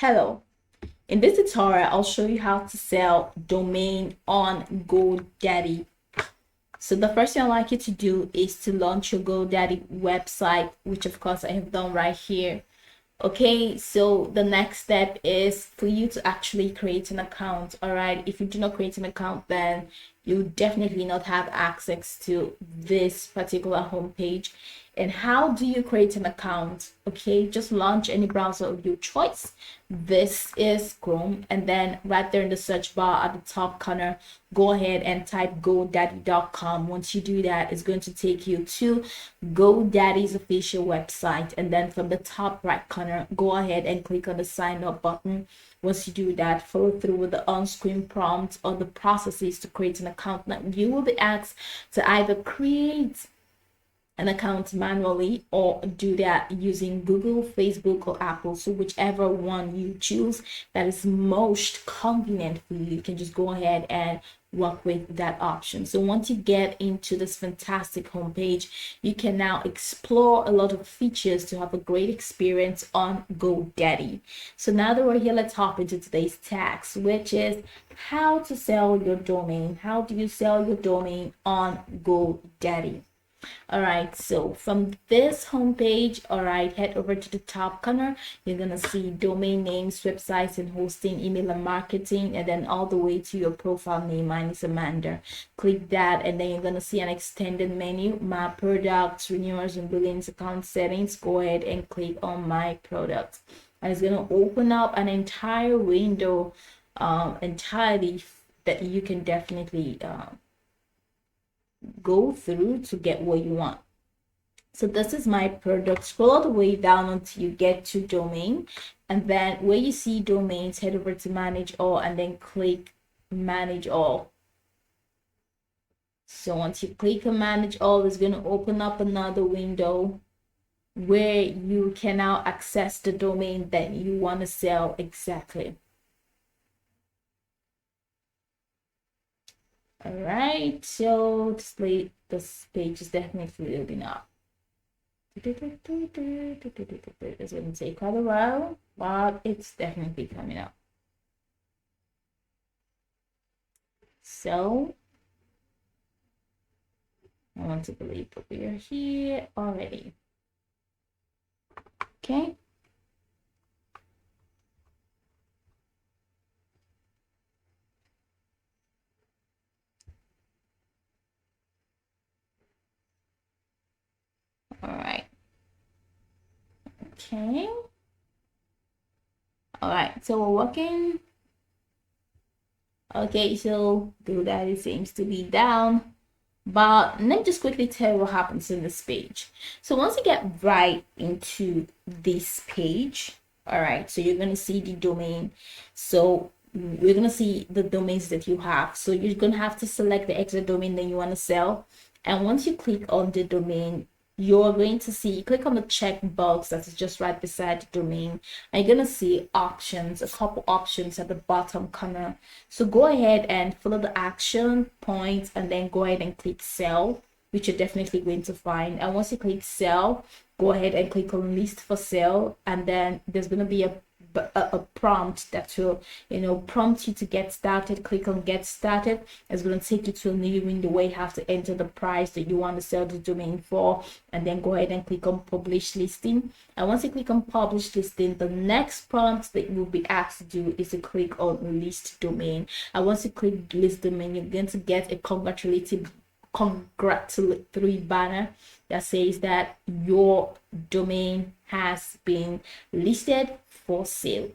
Hello, in this tutorial, I'll show you how to sell domain on GoDaddy. So the first thing I'd like you to do is to launch your GoDaddy website, which of course I have done right here. Okay, so the next step is for you to actually create an account. All right, if you do not create an account, then you definitely not have access to this particular homepage. And how do you create an account? Okay, just launch any browser of your choice. This is Chrome, and then right there in the search bar at the top corner, go ahead and type godaddy.com. Once you do that, it's going to take you to GoDaddy's official website, and then from the top right corner, go ahead and click on the sign up button. Once you do that, follow through with the on-screen prompt or the processes to create an account. Now you will be asked to either create an account manually or do that using Google, Facebook, or Apple. So whichever one you choose that is most convenient for you, you can just go ahead and work with that option. So once you get into this fantastic homepage, you can now explore a lot of features to have a great experience on GoDaddy. So now that we're here, let's hop into today's task, which is how to sell your domain. How do you sell your domain on GoDaddy? All right, so from this homepage, all right, head over to the top corner. You're gonna see domain names, websites and hosting, email and marketing, and then all the way to your profile name. Mine is Amanda. Click that, and then you're gonna see an extended menu, my products, renewals and billings, account settings. Go ahead and click on my products, and it's gonna open up an entire window entirely that you can definitely go through to get what you want. So this is my product. Scroll all the way down until you get to domain, and then where you see domains, head over to manage all and then click manage all. So once you click on manage all, it's going to open up another window where you can now access the domain that you want to sell exactly. All right, so this page is definitely loading up. It's going to take quite a while, but it's definitely coming up. So I want to believe that we are here already. Okay. All right. Okay. All right. So we're working. Okay. So GoDaddy seems to be down, but let me just quickly tell you what happens in this page. So once you get right into this page, all right. So you're gonna see the domain. So we're gonna see the domains that you have. So you're gonna have to select the exact domain that you want to sell, and once you click on the domain, you're going to see, click on the check box that is just right beside the domain, and you're going to see options, a couple options at the bottom corner. So go ahead and follow the action points and then go ahead and click sell, which you're definitely going to find. And once you click sell, go ahead and click on list for sale, and then there's going to be a prompt that will prompt you to get started. Click on get started. It's going to take you to a new window where you have to enter the price that you want to sell the domain for, and then go ahead and click on publish listing. And once you click on publish listing, the next prompt that you will be asked to do is to click on list domain. And once you click list domain, you're going to get a congratulatory banner that says that your domain has been listed for sale.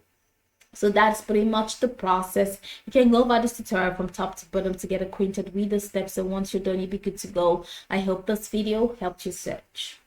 So that's pretty much the process. You can go over this tutorial from top to bottom to get acquainted with the steps, and once you're done, you'll be good to go. I hope this video helped you search.